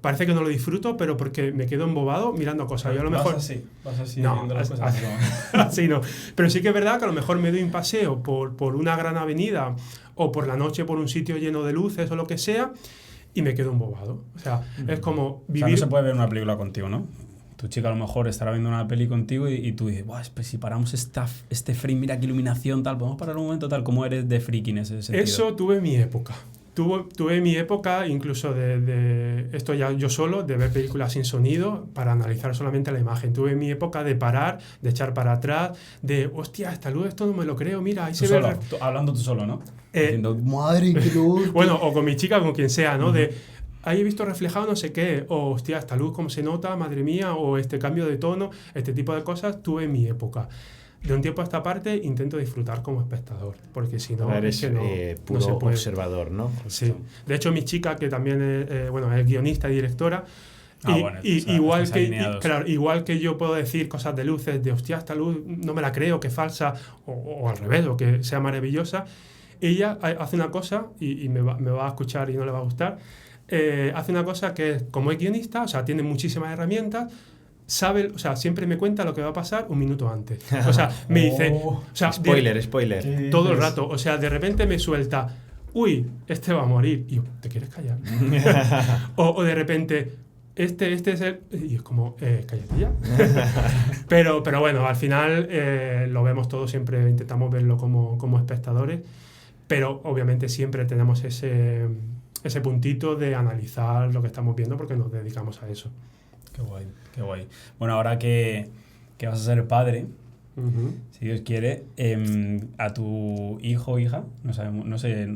parece que no lo disfruto, pero porque me quedo embobado mirando cosas. Yo a lo mejor vas así no, viendo las cosas. Así no. Pero sí que es verdad que a lo mejor me doy un paseo por una gran avenida o por la noche por un sitio lleno de luces o lo que sea y me quedo embobado. O sea, es como vivir... O sea, no se puede ver una película contigo, ¿no? Tu chica a lo mejor estará viendo una peli contigo y tú dices, pues si paramos este frame, mira qué iluminación, tal, podemos parar un momento, tal. ¿Cómo eres de friki en ese sentido? Eso tuve mi época. Tuve mi época incluso de esto ya yo solo, de ver películas sin sonido para analizar solamente la imagen. Tuve mi época de parar, de echar para atrás, de hostia, esta luz, esto no me lo creo, mira, ahí se ve... Hablando tú solo, ¿no? Diciendo, madre, qué luz. Bueno, o con mi chica, con quien sea, ¿no? De ahí he visto reflejado no sé qué, o hostia, esta luz cómo se nota, madre mía, o este cambio de tono, este tipo de cosas, tuve mi época. De un tiempo a esta parte intento disfrutar como espectador, porque si no, eres es que puro no se puede. Observador, ¿no? Sí. De hecho, mi chica, que también es guionista y directora, igual que yo puedo decir cosas de luces, de hostia, esta luz no me la creo, que es falsa, o al revés, o que sea maravillosa, ella hace una cosa, y me va a escuchar y no le va a gustar, hace una cosa que, como es guionista, o sea, tiene muchísimas herramientas, sabe, o sea, siempre me cuenta lo que va a pasar un minuto antes. O sea, me dice... O sea, spoiler. Todo el rato. O sea, de repente me suelta, uy, este va a morir. Y yo, ¿te quieres callar? o de repente, este es el... Y es como, cállate ya. pero bueno, al final lo vemos todo, siempre intentamos verlo como espectadores. pero obviamente siempre tenemos ese puntito de analizar lo que estamos viendo porque nos dedicamos a eso. Qué guay, qué guay. Bueno, ahora que vas a ser padre, si Dios quiere, a tu hijo o hija, no sabemos, no sé.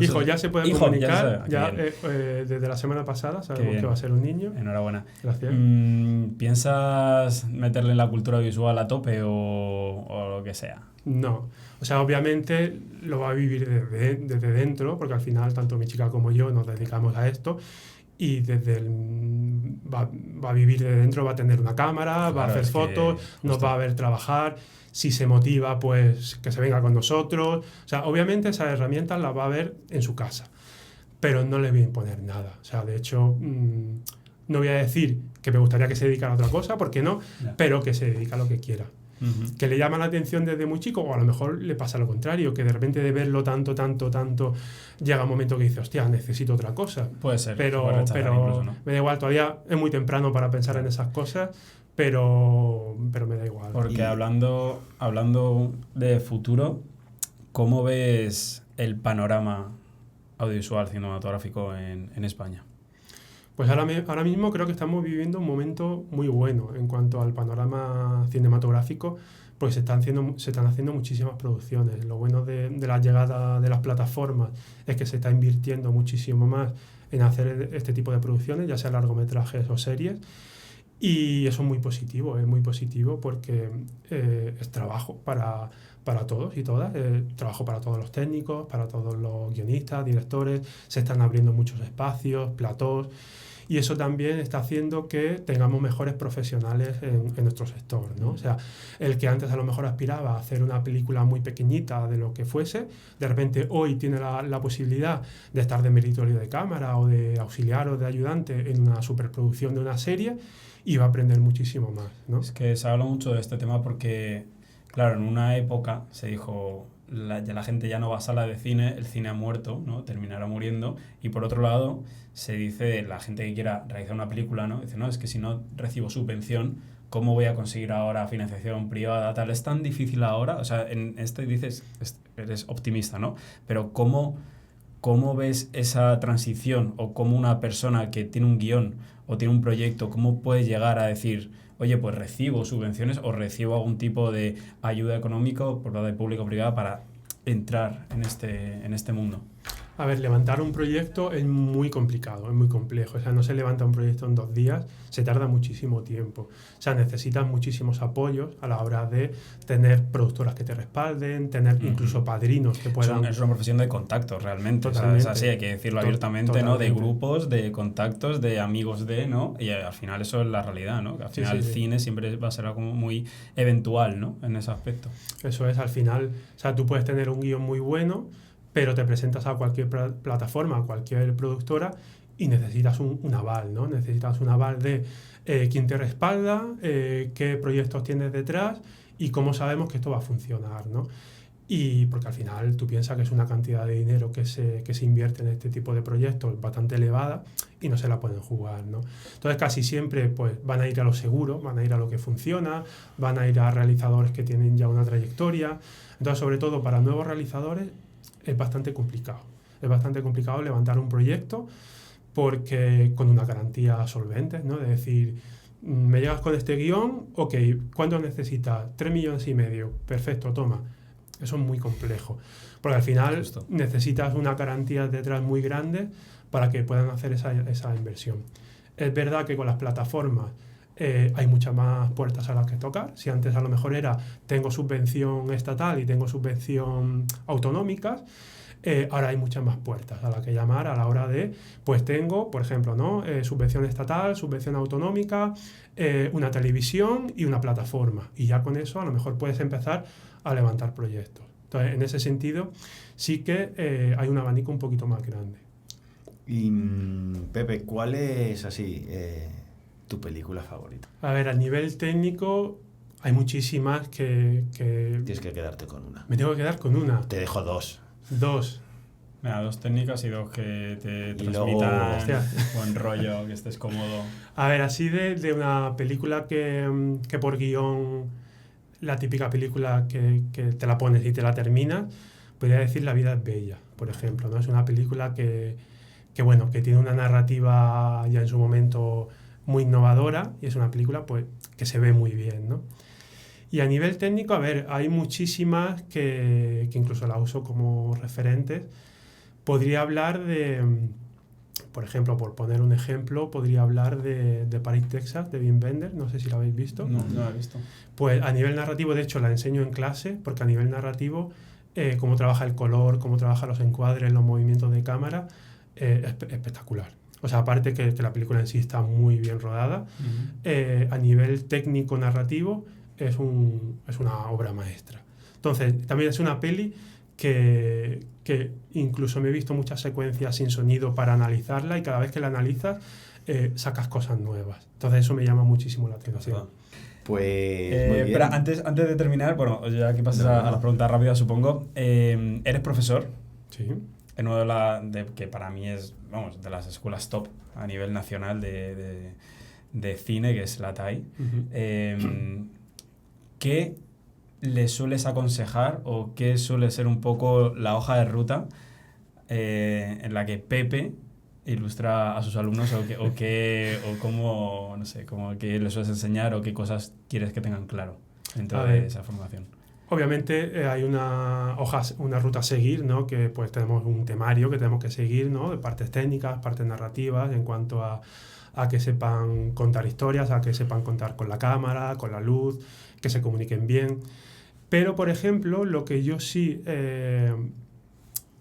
Hijo, sé. ya se puede Hijo, comunicar, ya desde la semana pasada sabemos que va a ser un niño. Enhorabuena. Gracias. ¿Piensas meterle en la cultura visual a tope o lo que sea? No, o sea, obviamente lo va a vivir desde dentro, porque al final tanto mi chica como yo nos dedicamos a esto y va a vivir desde dentro, va a tener una cámara, va a hacer fotos, nos va a ver trabajar, si se motiva pues que se venga con nosotros, o sea, obviamente esas herramientas las va a ver en su casa, pero no le voy a imponer nada, o sea, de hecho no voy a decir que me gustaría que se dedicara a otra cosa, porque no, pero que se dedique a lo que quiera. Que le llama la atención desde muy chico, o a lo mejor le pasa lo contrario, que de repente de verlo tanto, llega un momento que dice, hostia, necesito otra cosa. Puede ser. Pero incluso, ¿no? Me da igual, todavía es muy temprano para pensar en esas cosas, pero me da igual. Porque hablando de futuro, ¿cómo ves el panorama audiovisual cinematográfico en España? Pues ahora mismo creo que estamos viviendo un momento muy bueno en cuanto al panorama cinematográfico, porque se están haciendo muchísimas producciones. Lo bueno de la llegada de las plataformas es que se está invirtiendo muchísimo más en hacer este tipo de producciones, ya sea largometrajes o series, y eso es muy positivo porque es trabajo para todos y todas, trabajo para todos los técnicos, para todos los guionistas, directores, se están abriendo muchos espacios, platós, y eso también está haciendo que tengamos mejores profesionales en nuestro sector, ¿no? O sea, el que antes a lo mejor aspiraba a hacer una película muy pequeñita de lo que fuese, de repente hoy tiene la posibilidad de estar de meritorio de cámara o de auxiliar o de ayudante en una superproducción de una serie y va a aprender muchísimo más, ¿no? Es que se habla mucho de este tema porque, claro, en una época se dijo, la gente ya no va a sala de cine, el cine ha muerto, ¿no? Terminará muriendo. Y por otro lado, se dice, la gente que quiera realizar una película, ¿no? Dice, no, es que si no recibo subvención, ¿cómo voy a conseguir ahora financiación privada? Tal, es tan difícil ahora. O sea, en esto dices, eres optimista, ¿no? Pero ¿cómo ves esa transición? O cómo una persona que tiene un guión o tiene un proyecto, ¿cómo puede llegar a decir, oye, pues recibo subvenciones o recibo algún tipo de ayuda económica por parte público-privada para entrar en este mundo? A ver, levantar un proyecto es muy complicado, es muy complejo. O sea, no se levanta un proyecto en 2 días, se tarda muchísimo tiempo. O sea, necesitas muchísimos apoyos a la hora de tener productoras que te respalden, tener incluso padrinos que puedan... Es una profesión de contactos, realmente. Totalmente. O sea, es así, hay que decirlo abiertamente, Totalmente. ¿no? De grupos, de contactos, de amigos de, ¿no? Y al final eso es la realidad, ¿no? Que al final el cine siempre va a ser algo muy eventual, ¿no? En ese aspecto. Eso es, al final, o sea, tú puedes tener un guión muy bueno, pero te presentas a cualquier plataforma, a cualquier productora y necesitas un aval, ¿no? Necesitas un aval de quién te respalda, qué proyectos tienes detrás y cómo sabemos que esto va a funcionar, ¿no? Y porque al final tú piensas que es una cantidad de dinero que se invierte en este tipo de proyectos bastante elevada y no se la pueden jugar, ¿no? Entonces casi siempre pues, van a ir a lo seguro, van a ir a lo que funciona, van a ir a realizadores que tienen ya una trayectoria. Entonces, sobre todo para nuevos realizadores, es bastante complicado. Es bastante complicado levantar un proyecto porque con una garantía solvente, ¿no? De decir, me llegas con este guión, ok, ¿cuánto necesitas? 3,5 millones, perfecto, toma. Eso es muy complejo, porque al final necesitas una garantía detrás muy grande para que puedan hacer esa inversión. Es verdad que con las plataformas hay muchas más puertas a las que tocar. Si antes a lo mejor era tengo subvención estatal y tengo subvención autonómicas, ahora hay muchas más puertas a las que llamar a la hora de, pues tengo, por ejemplo, ¿no? Subvención estatal, subvención autonómica, una televisión y una plataforma. Y ya con eso a lo mejor puedes empezar a levantar proyectos. Entonces, en ese sentido, sí que hay un abanico un poquito más grande. Y, Pepe, ¿cuál es así tu película favorita? A ver, a nivel técnico hay muchísimas que... Tienes que quedarte con una. Me tengo que quedar con una. Te dejo 2. 2. Mira, 2 técnicas y 2 que te luego... transmitan buen rollo, que estés cómodo. A ver, así de una película que por guión, la típica película que te la pones y te la terminas, podría decir La vida es bella, por ejemplo, ¿no? Es una película bueno, que tiene una narrativa ya en su momento muy innovadora y es una película pues, que se ve muy bien, ¿no? Y a nivel técnico, a ver, hay muchísimas que incluso las uso como referentes. Podría hablar por ejemplo, por poner un ejemplo, podría hablar de Paris, Texas, de Wim Wenders, no sé si la habéis visto. No la he visto. Pues a nivel narrativo, de hecho, la enseño en clase, porque a nivel narrativo, cómo trabaja el color, cómo trabaja los encuadres, los movimientos de cámara, es espectacular. O sea, aparte que la película en sí está muy bien rodada, a nivel técnico-narrativo es una obra maestra. Entonces, también es una peli que incluso me he visto muchas secuencias sin sonido para analizarla y cada vez que la analizas sacas cosas nuevas. Entonces eso me llama muchísimo la atención. Pues muy bien. Pero antes de terminar, bueno, ya que pasas a las preguntas rápidas, supongo, eres profesor Sí. en una que para mí es, vamos, de las escuelas top a nivel nacional de cine, que es la TAI. ¿Qué le sueles aconsejar o qué suele ser un poco la hoja de ruta en la que Pepe ilustra a sus alumnos o cómo, no sé, como qué les sueles enseñar o qué cosas quieres que tengan claro dentro de esa formación? Obviamente hay una ruta a seguir, ¿no? Que pues tenemos un temario que tenemos que seguir, ¿no? De partes técnicas, partes narrativas, en cuanto a que sepan contar historias, a que sepan contar con la cámara, con la luz, que se comuniquen bien. Pero, por ejemplo, lo que yo sí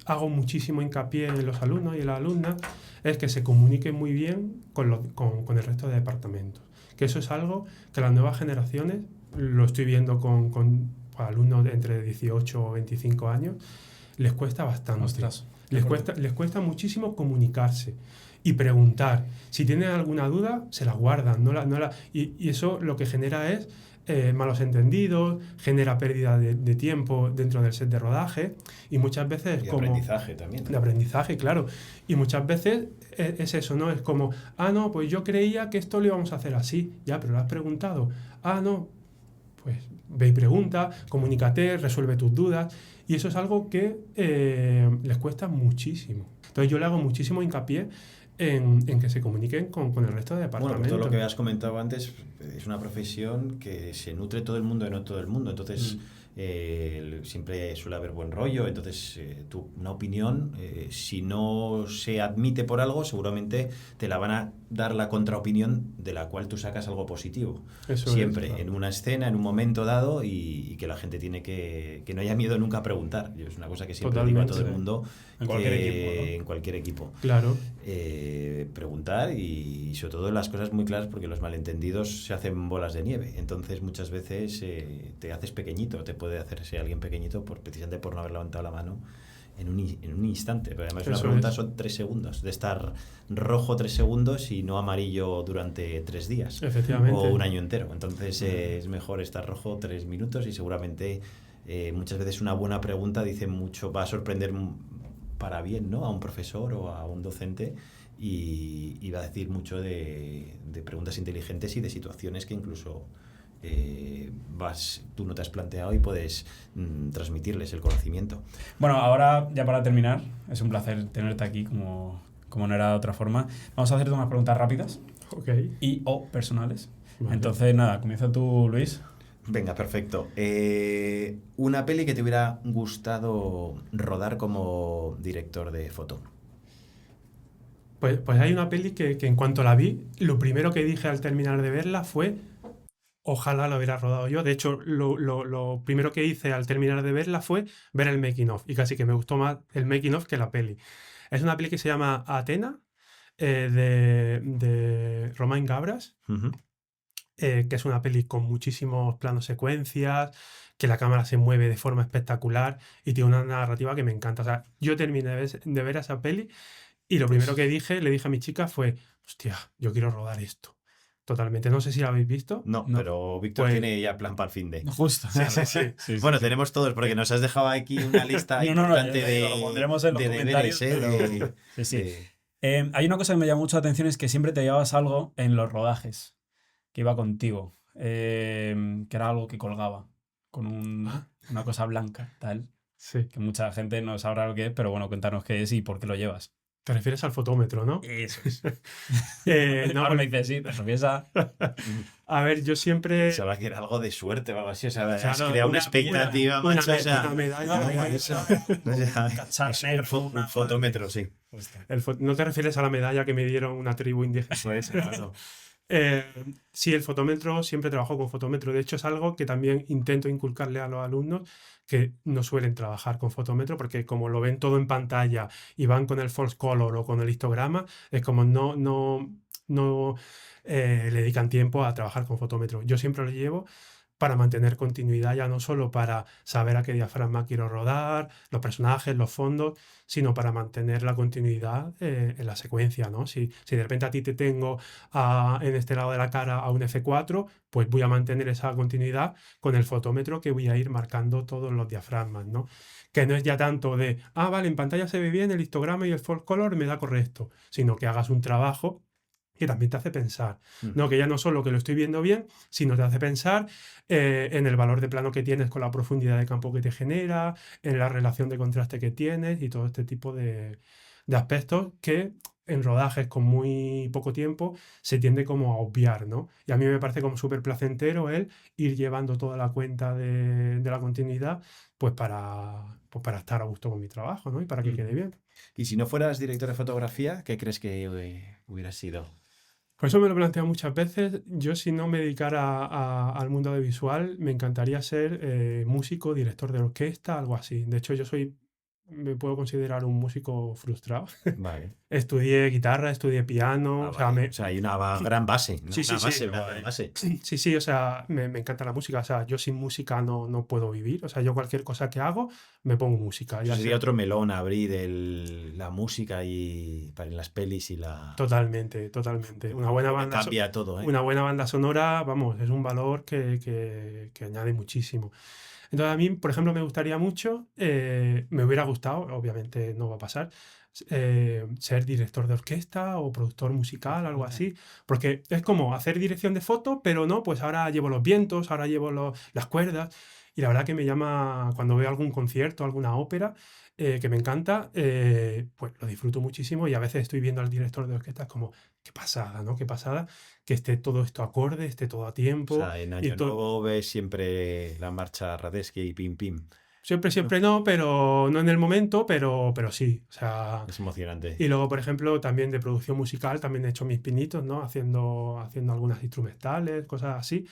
hago muchísimo hincapié en los alumnos y en las alumnas es que se comuniquen muy bien con el resto de departamentos. Que eso es algo que las nuevas generaciones, lo estoy viendo con alumnos de entre 18 o 25 años, les cuesta bastante. Ostras. Les cuesta muchísimo comunicarse y preguntar. Si tienen alguna duda, se la guardan. Y eso lo que genera es malos entendidos, genera pérdida de tiempo dentro del set de rodaje y muchas veces Y aprendizaje también. De aprendizaje, claro. Y muchas veces es eso, ¿no? Es como, no, pues yo creía que esto lo íbamos a hacer así. Ya, pero lo has preguntado. No, pues ve y pregunta, comunícate, resuelve tus dudas. Y eso es algo que les cuesta muchísimo. Entonces yo le hago muchísimo hincapié en que se comuniquen con el resto de departamentos. Bueno, pues todo lo que has comentado antes es una profesión que se nutre todo el mundo y no todo el mundo. Entonces, siempre suele haber buen rollo. Entonces, una opinión, si no se admite por algo, seguramente te la van a dar la contraopinión de la cual tú sacas algo positivo. Eso siempre, es, claro. En una escena, en un momento dado, y que la gente tiene que no haya miedo nunca a preguntar. Es una cosa que siempre digo a todo el mundo en cualquier equipo, ¿no? En cualquier equipo. Claro. Preguntar y sobre todo las cosas muy claras, porque los malentendidos se hacen bolas de nieve. Entonces muchas veces te haces pequeñito, te puede hacerse alguien pequeñito precisamente por no haber levantado la mano en un instante. Pero además una pregunta son 3 segundos, de estar rojo 3 segundos y no amarillo durante 3 días. Efectivamente. O un año entero. Entonces es mejor estar rojo 3 minutos y seguramente muchas veces una buena pregunta dice mucho, va a sorprender para bien, ¿no? A un profesor o a un docente y va a decir mucho de preguntas inteligentes y de situaciones que incluso tú no te has planteado y puedes transmitirles el conocimiento. Bueno, ahora ya para terminar, es un placer tenerte aquí como no era de otra forma. Vamos a hacerte unas preguntas rápidas o personales. Vale. Entonces, nada, comienza tú, Luis. Venga, perfecto. Una peli que te hubiera gustado rodar como director de foto. Pues hay una peli que en cuanto la vi, lo primero que dije al terminar de verla fue ojalá lo hubiera rodado yo. De hecho, lo primero que hice al terminar de verla fue ver el making of y casi que me gustó más el making of que la peli. Es una peli que se llama Athena, de Romain Gavras. Uh-huh. Que es una peli con muchísimos planos secuencias, que la cámara se mueve de forma espectacular y tiene una narrativa que me encanta. O sea, yo terminé de ver esa peli y lo primero que le dije a mi chica fue, hostia, yo quiero rodar esto. Totalmente. No sé si la habéis visto. No. Pero Víctor tiene ya plan para el fin de. Justo. Sí. Bueno, tenemos todos, porque nos has dejado aquí una lista importante de deberes. Sí. Hay una cosa que me llama mucho la atención, es que siempre te llevabas algo en los rodajes que iba contigo, que era algo que colgaba con una cosa blanca, tal. Sí. Que mucha gente no sabrá lo que es, pero bueno, cuéntanos qué es y por qué lo llevas. Te refieres al fotómetro, ¿no? Eso es. No, Ahora me dices, sí, te refieres a... a ver, yo siempre... Se va a querer algo de suerte o algo así. O sea, has Claro, creado una una- expectativa, una- macho. O sea, una medalla, no, una eso. Es un fotómetro, sí. No te refieres a la medalla que me dieron una tribu indígena. Eso es, claro. Sí, el fotómetro, siempre trabajo con fotómetro. De hecho, es algo que también intento inculcarle a los alumnos que no suelen trabajar con fotómetro porque como lo ven todo en pantalla y van con el false color o con el histograma, es como no le dedican tiempo a trabajar con fotómetro. Yo siempre lo llevo para mantener continuidad, ya no solo para saber a qué diafragma quiero rodar, los personajes, los fondos, sino para mantener la continuidad en la secuencia, ¿no? Si de repente a ti te tengo en este lado de la cara a un F4, pues voy a mantener esa continuidad con el fotómetro que voy a ir marcando todos los diafragmas, ¿no? Que no es ya tanto de, vale, en pantalla se ve bien, el histograma y el false color me da correcto, sino que hagas un trabajo que también te hace pensar, ¿no? Que ya no solo que lo estoy viendo bien, sino te hace pensar en el valor de plano que tienes con la profundidad de campo que te genera, en la relación de contraste que tienes y todo este tipo de aspectos que en rodajes con muy poco tiempo se tiende como a obviar, ¿no? Y a mí me parece como súper placentero el ir llevando toda la cuenta de la continuidad pues para estar a gusto con mi trabajo, ¿no? Y para que quede bien. Y si no fueras director de fotografía, ¿qué crees que hubieras sido? Por eso me lo he planteado muchas veces. Yo, si no me dedicara al mundo audiovisual, me encantaría ser músico, director de orquesta, algo así. De hecho, me puedo considerar un músico frustrado. Vale. Estudié guitarra, estudié piano. O sea, Vale. O sea, hay una gran base. ¿no? Sí, Una sí, base, sí. una gran base. Sí, o sea, me encanta la música. O sea, yo sin música no puedo vivir. O sea, yo cualquier cosa que hago, me pongo música. Eso sería otro melón abrir la música y para en las pelis y la... Totalmente. Una buena banda Cambia todo, ¿eh? Una buena banda sonora, vamos, es un valor que añade muchísimo. Entonces a mí, por ejemplo, me gustaría mucho, me hubiera gustado, obviamente no va a pasar, ser director de orquesta o productor musical, algo así, porque es como hacer dirección de foto, pero no, pues ahora llevo los vientos, ahora llevo las cuerdas, y la verdad que me llama, cuando veo algún concierto, alguna ópera, que me encanta, pues lo disfruto muchísimo y a veces estoy viendo al director de orquesta como, qué pasada, ¿no? Qué pasada que esté todo esto acorde, esté todo a tiempo. O sea, en Año Nuevo ves siempre la marcha Radetzky y Pim Pim. Siempre no, pero no en el momento, pero sí. O sea, es emocionante. Y luego, por ejemplo, también de producción musical, también he hecho mis pinitos, ¿no? Haciendo algunas instrumentales, cosas así.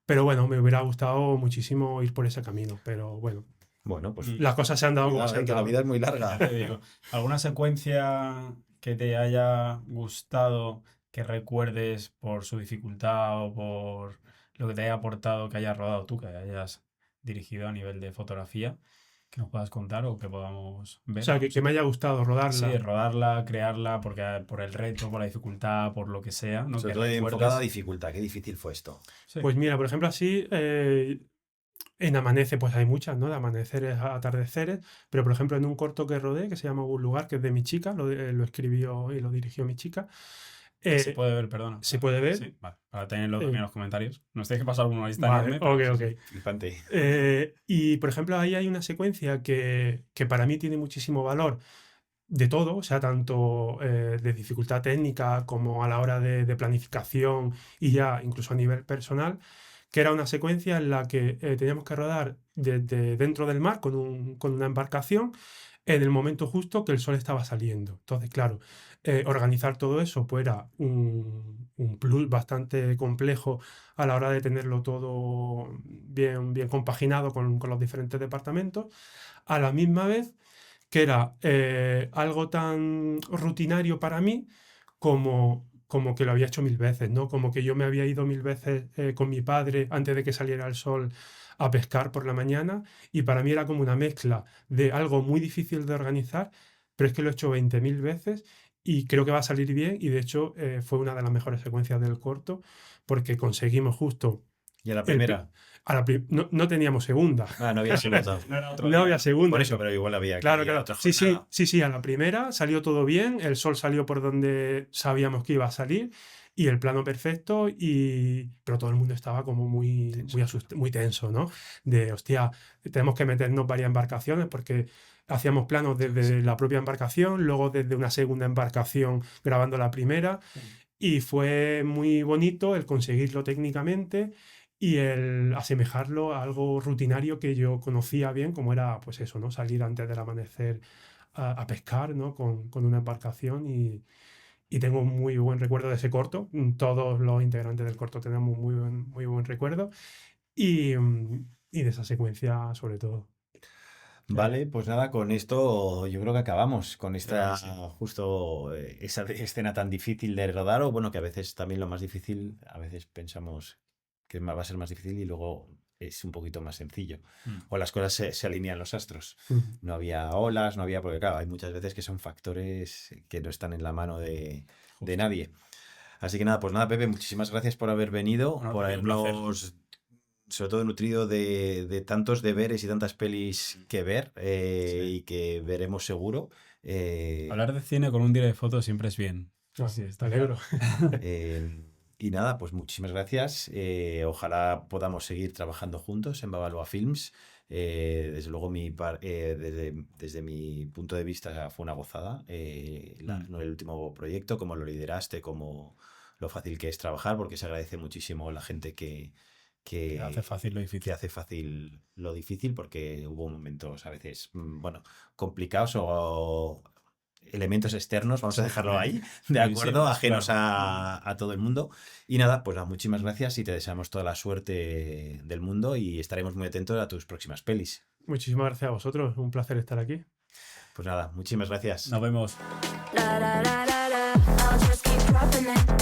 Pero bueno, me hubiera gustado muchísimo ir por ese camino, pero bueno. Bueno, pues las cosas se han dado como se han dado. La vida es muy larga. ¿Alguna secuencia que te haya gustado, que recuerdes por su dificultad o por lo que te haya aportado, que hayas rodado tú, que hayas dirigido a nivel de fotografía, que nos puedas contar o que podamos ver? O sea, que me haya gustado rodarla. Sí, rodarla, crearla, porque por el reto, por la dificultad, por lo que sea. ¿no? Sobre todo enfocado a dificultad. Qué difícil fue esto. Sí. Pues mira, por ejemplo, así... en Amanece, pues hay muchas, ¿no? De amaneceres a atardeceres, pero por ejemplo en un corto que rodé, que se llama Un lugar, que es de mi chica, lo escribió y lo dirigió mi chica. Se puede ver, perdona. Se puede ver. Sí, vale, para tenerlo también en los comentarios. Nos tenéis que pasar alguna lista vale, enorme. Ok. Flipante. Y por ejemplo ahí hay una secuencia que para mí tiene muchísimo valor de todo, o sea, tanto de dificultad técnica como a la hora de planificación y ya incluso a nivel personal, que era una secuencia en la que teníamos que rodar desde dentro del mar con una embarcación en el momento justo que el sol estaba saliendo. Entonces, claro, organizar todo eso pues era un plus bastante complejo a la hora de tenerlo todo bien compaginado con los diferentes departamentos, a la misma vez que era algo tan rutinario para mí como que lo había hecho 1000 veces, ¿no? Como que yo me había ido 1000 veces con mi padre antes de que saliera el sol a pescar por la mañana y para mí era como una mezcla de algo muy difícil de organizar, pero es que lo he hecho 20.000 veces y creo que va a salir bien y de hecho fue una de las mejores secuencias del corto porque conseguimos justo ¿Y a la primera? No teníamos segunda. No había segunda. No había segunda. Por eso, pero igual había. Claro. Otra Sí, jornada. sí, a la primera salió todo bien, el sol salió por donde sabíamos que iba a salir y el plano perfecto, pero todo el mundo estaba como muy tenso, ¿no? De, hostia, tenemos que meternos varias embarcaciones porque hacíamos planos desde la propia embarcación, luego desde una segunda embarcación grabando la primera, y fue muy bonito el conseguirlo técnicamente y el asemejarlo a algo rutinario que yo conocía bien, como era, pues eso, ¿no? Salir antes del amanecer a pescar, ¿no? Con una embarcación, y tengo un muy buen recuerdo de ese corto. Todos los integrantes del corto tenemos muy buen recuerdo, y de esa secuencia sobre todo. Vale, pues nada, con esto yo creo que acabamos con esta justo esa escena tan difícil de rodar, o bueno, que a veces también lo más difícil, a veces pensamos que va a ser más difícil y luego es un poquito más sencillo. O las cosas se alinean los astros. No había olas, porque claro, hay muchas veces que son factores que no están en la mano de nadie. Así que nada, pues nada, Pepe, muchísimas gracias por haber venido, por habernos sobre todo nutrido de tantos deberes y tantas pelis que ver, y que veremos seguro. Hablar de cine con un día de fotos siempre es bien. Sí, está alegro. Y nada, pues muchísimas gracias. Ojalá podamos seguir trabajando juntos en Babalua Films. Desde luego, desde mi punto de vista fue una gozada. No el último proyecto, como lo lideraste, como lo fácil que es trabajar, porque se agradece muchísimo la gente que hace fácil lo difícil. Que hace fácil lo difícil, porque hubo momentos a veces, complicados o elementos externos, vamos a dejarlo ahí, de acuerdo, ajenos a todo el mundo. Y nada, pues muchísimas gracias y te deseamos toda la suerte del mundo y estaremos muy atentos a tus próximas pelis. Muchísimas gracias a vosotros, un placer estar aquí. Pues nada, muchísimas gracias. Nos vemos. I'll just keep dropping it.